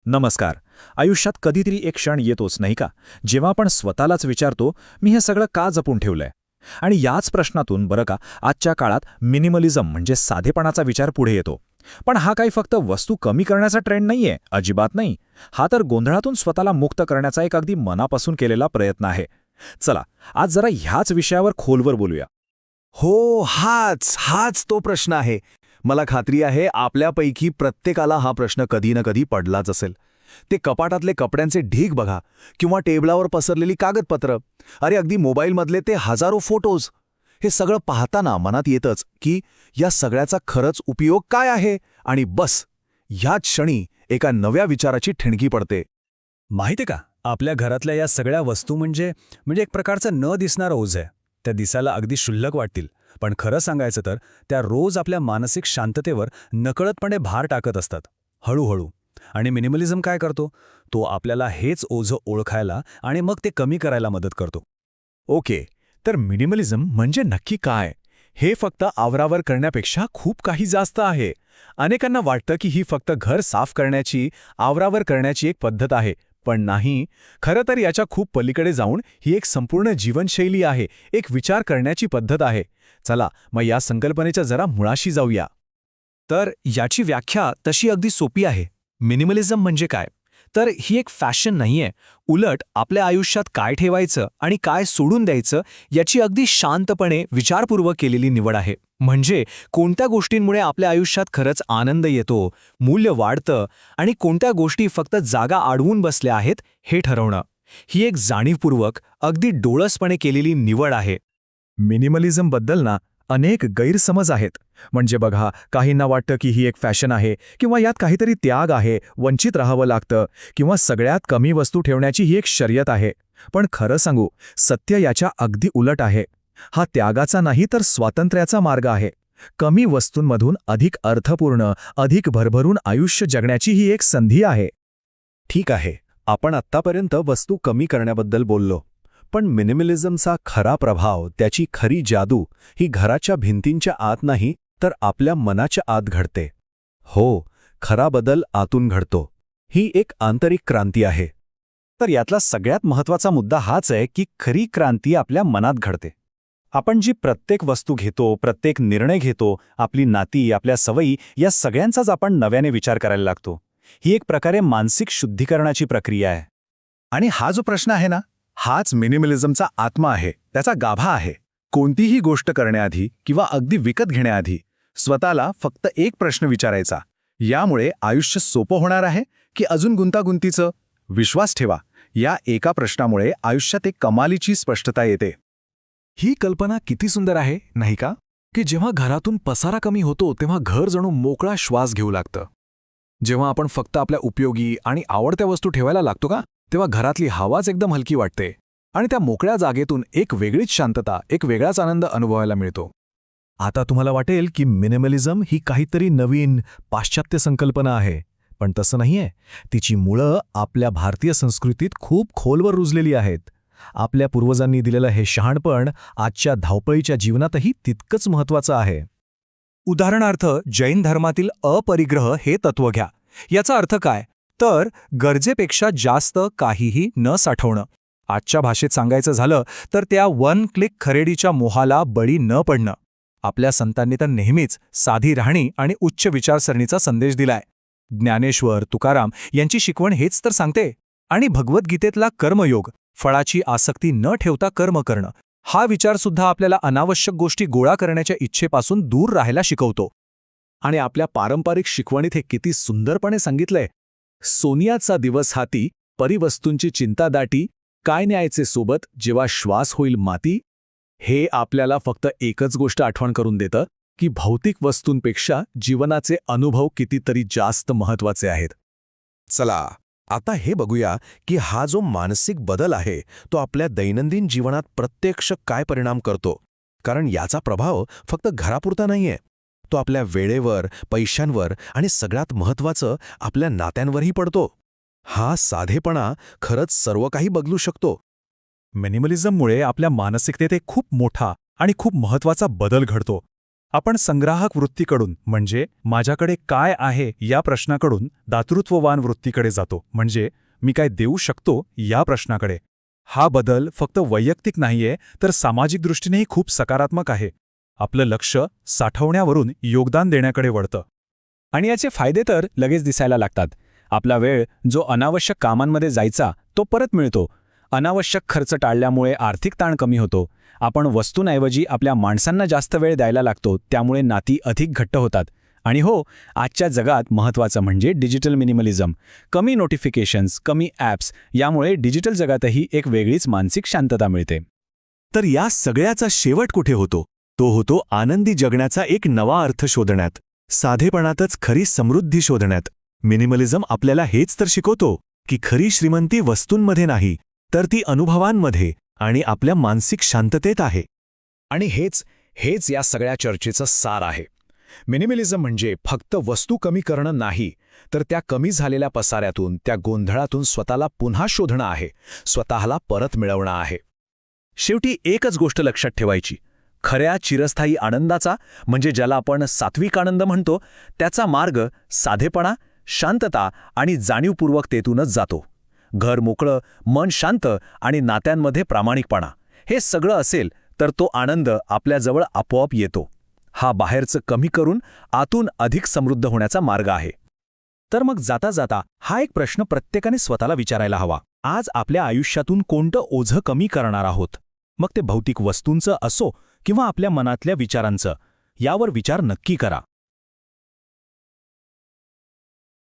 नमस्कार. आयुष्यात कधीतरी एक क्षण येतोच नाही का, जेव्हा आपण स्वतःलाच विचारतो, मी हे सगळं का जपून ठेवलंय? आणि याच प्रश्नातून बरं का आजच्या काळात मिनिमलिझम म्हणजे साधेपणाचा विचार पुढे येतो. पण हा काही फक्त वस्तू कमी करण्याचा ट्रेंड नाहीये, अजिबात नाही. हा तर गोंधळातून स्वतःला मुक्त करण्याचा एक अगदी मनापासून केलेला प्रयत्न आहे. चला, आज जरा ह्याच विषयावर खोलवर बोलूया. हो, हाच तो प्रश्न आहे. मला खात्री आहे आपल्यापैकी प्रत्येकाला हा प्रश्न कधी ना कधी पडलाच असेल. ते कपाटातले कपड्यांचे ढीग बघा किंवा टेबलावर पसरलेली कागदपत्र, अरे अगदी मोबाईलमधले ते हजारो फोटोज. हे सगळं पाहताना मनात येतच की या सगळ्याचा खरंच उपयोग काय आहे, आणि बस ह्याच क्षणी एका नव्या विचाराची ठिणगी पडते. माहिती का, आपल्या घरातल्या या सगळ्या वस्तू म्हणजे एक प्रकारचं न दिसणारं ओझं आहे. त्या दिसायला अगदी क्षुल्लक वाटतील, पण खरं सांगायचं तर त्या रोज आपल्या मानसिक शांततेवर नकळतपणे भार टाकत असतात, हळूहळू. आणि मिनिमलिझम काय करतो? तो आपल्याला हेच ओझं ओळखायला आणि मग ते कमी करायला मदत करतो. ओके, तर मिनिमलिझम म्हणजे नक्की काय? हे फक्त आवरावर करण्यापेक्षा खूप काही जास्त आहे. अनेकांना वाटतं की ही फक्त घर साफ करण्याची, आवरावर करण्याची एक पद्धत आहे, पण नाही. खरं तर याच्या खूप पलीकडे जाऊन ही एक संपूर्ण जीवनशैली आहे, एक विचार करण्याची पद्धत आहे. चला मग या संकल्पनेच्या जरा मुळाशी जाऊया. तर याची व्याख्या तशी अगदी सोपी आहे. मिनिमलिझम म्हणजे काय? तर ही एक फॅशन नाहीये. उलट आपल्या आयुष्यात काय ठेवायचं आणि काय सोडून द्यायचं याची अगदी शांतपणे विचारपूर्वक केलेली निवड आहे. म्हणजे कोणत्या गोष्टींमुळे आपल्या आयुष्यात खरंच आनंद येतो, मूल्य वाढतं, आणि कोणत्या गोष्टी फक्त जागा अडवून बसल्या आहेत हे ठरवणं. ही एक जाणीवपूर्वक, अगदी डोळसपणे केलेली निवड आहे. मिनिमलिझमबद्दल ना अनेक गैरसमज आहेत. म्हणजे बघा, काहींना वाटतं की ही एक फॅशन आहे, किंवा यात काहीतरी त्याग आहे, वंचित राहावं लागतं, किंवा सगळ्यात कमी वस्तू ठेवण्याची ही एक शर्यत आहे. पण खरं सांगू, सत्य याच्या अगदी उलट आहे. हा त्यागाचा नाही तर स्वातंत्र्याचा मार्ग आहे. कमी वस्तूंमधून अधिक अर्थपूर्ण, अधिक भरभरून आयुष्य जगण्याची ही एक संधी आहे. ठीक आहे, आपण आत्तापर्यंत वस्तू कमी करण्याबद्दल बोललो. पण मिनिमलिझमचा खरा प्रभाव, त्याची खरी जादू ही घराच्या भिंतींच्या आत नाही तर आपल्या मनाच्या आत घडते. हो, खरा बदल आतून घडतो. ही एक आंतरिक क्रांती आहे. तर यातला सगळ्यात महत्त्वाचा मुद्दा हाच आहे की खरी क्रांती आपल्या मनात घडते. आपण जी प्रत्येक वस्तू घेतो, प्रत्येक निर्णय घेतो, आपली नाती, आपल्या सवयी, या सगळ्यांचाच आपण नव्याने विचार करायला लागतो. ही एक प्रकारे मानसिक शुद्धीकरणाची प्रक्रिया आहे. आणि हा जो प्रश्न आहे ना, हाच मिनिमलिझमचा आत्मा आहे, त्याचा गाभा आहे. कोणतीही गोष्ट करण्याआधी किंवा अगदी विकत घेण्याआधी स्वतःला फक्त एक प्रश्न विचारायचा: यामुळे आयुष्य सोपं होणार आहे की अजून गुंतागुंतीचं? विश्वास ठेवा, या एका प्रश्नामुळे आयुष्यात एक कमालीची स्पष्टता येते. ही कल्पना किती सुंदर आहे, नाही का? की जेव्हा घरातून पसारा कमी होतो तेव्हा घर जणू मोकळा श्वास घेऊ लागतं. जेव्हा आपण फक्त आपल्या उपयोगी आणि आवडत्या वस्तू ठेवायला लागतो का, तेव्हा घरातली हवाच एकदम हलकी वाटते आणि त्या मोकळ्या जागेतून एक वेगळीच शांतता, एक वेगळाच आनंद अनुभवायला मिळतो. आता तुम्हाला वाटेल की मिनिमलिझम ही काहीतरी नवीन पाश्चात्य संकल्पना आहे, पण तसं नाहीये. तिची मुळं आपल्या भारतीय संस्कृतीत खूप खोलवर रुजलेली आहेत. आपल्या पूर्वजांनी दिलेलं हे शहाणपण आजच्या धावपळीच्या जीवनातही तितकंच महत्त्वाचं आहे. उदाहरणार्थ, जैन धर्मातील अपरिग्रह हे तत्त्व घ्या. याचा अर्थ काय? तर गरजेपेक्षा जास्त काहीही न साठवणं. आजच्या भाषेत सांगायचं झालं तर त्या वन क्लिक खरेदीच्या मोहाला बळी न पडणं. आपल्या संतांनी तर नेहमीच साधी राहणी आणि उच्च विचारसरणीचा संदेश दिलाय. ज्ञानेश्वर, तुकाराम यांची शिकवण हेच तर सांगते. आणि भगवद्गीतेतला कर्मयोग, फळाची आसक्ती न ठेवता कर्म करणं, हा विचारसुद्धा आपल्याला अनावश्यक गोष्टी गोळा करण्याच्या इच्छेपासून दूर राहायला शिकवतो. आणि आपल्या पारंपरिक शिकवणीत हे किती सुंदरपणे सांगितलंय: सोनियाचा दिवस हाती, परिवस्तूंची चिंता दाटी, काय न्यायचे सोबत जेव्हा श्वास होईल माती. हे आपल्याला फक्त एकच गोष्ट आठवण करून देतं की भौतिक वस्तूंपेक्षा जीवनाचे अनुभव कितीतरी जास्त महत्त्वाचे आहेत. चला, आता हे बघूया की हा जो मानसिक बदल आहे तो आपल्या दैनंदिन जीवनात प्रत्यक्ष काय परिणाम करतो. कारण याचा प्रभाव फक्त घरापुरता नाहीये, तो आपल्या वेळेवर, पैशांवर आणि सगळ्यात महत्त्वाचं आपल्या नात्यांवरही पडतो. हा साधेपणा खरंच सर्व काही बदलू शकतो. मिनिमलिझममुळे आपल्या मानसिकतेत एक खूप मोठा आणि खूप महत्त्वाचा बदल घडतो. आपण संग्राहक वृत्तीकडून म्हणजे माझ्याकडे काय आहे या प्रश्नाकडून दातृत्ववान वृत्तीकडे जातो म्हणजे मी काय देऊ शकतो या प्रश्नाकडे. हा बदल फक्त वैयक्तिक नाहीये तर सामाजिक दृष्टीनेही खूप सकारात्मक आहे. आपलं लक्ष साठवण्यावरून योगदान देण्याकडे वळतं. आणि याचे फायदे तर लगेच दिसायला लागतात. आपला वेळ जो अनावश्यक कामांमध्ये जायचा तो परत मिळतो. अनावश्यक खर्च टाळल्यामुळे आर्थिक ताण कमी होतो. आपण वस्तूंऐवजी आपल्या माणसांना जास्त वेळ द्यायला लागतो, त्यामुळे नाती अधिक घट्ट होतात. आणि हो, आजच्या जगात महत्त्वाचं म्हणजे डिजिटल मिनिमलिझम. कमी नोटिफिकेशन्स, कमी ॲप्स यामुळे डिजिटल जगातही एक वेगळीच मानसिक शांतता मिळते. तर या सगळ्याचा शेवट कुठे होतो? तो होतो आनंदी जगण्याचा एक नवा अर्थ शोधण्यात, साधेपणातच खरी समृद्धी शोधण्यात. मिनिमलिझम आपल्याला हेच तर शिकवतो की खरी श्रीमंती वस्तूंमध्ये नाही तर ती अनुभवांमध्ये आणि आपल्या मानसिक शांततेत आहे. आणि हेच या सगळ्या चर्चेचं सार आहे. मिनिमलिझम म्हणजे फक्त वस्तू कमी करणं नाही, तर त्या कमी झालेल्या पसाऱ्यातून, त्या गोंधळातून स्वतःला पुन्हा शोधणं आहे, स्वतःला परत मिळवणं आहे. शेवटी एकच गोष्ट लक्षात ठेवायची, खऱ्या चिरस्थायी आनंदाचा म्हणजे ज्याला आपण सात्विक आनंद म्हणतो, त्याचा मार्ग साधेपणा, शांतता आणि जाणीवपूर्वकतेतूनच जातो. घर मोकळं, मन शांत आणि नात्यांमध्ये प्रामाणिकपणा हे सगळं असेल तर तो आनंद आपल्याजवळ आपोआप येतो. हा बाहेरचं कमी करून आतून अधिक समृद्ध होण्याचा मार्ग आहे. तर मग जाता जाता हा एक प्रश्न प्रत्येकाने स्वतःला विचारायला हवा. आज आपल्या आयुष्यातून कोणतं ओझं कमी करणार आहोत? मग ते भौतिक वस्तूंचं असो किंवा आपल्या मनातल्या विचारांचं, यावर विचार नक्की करा.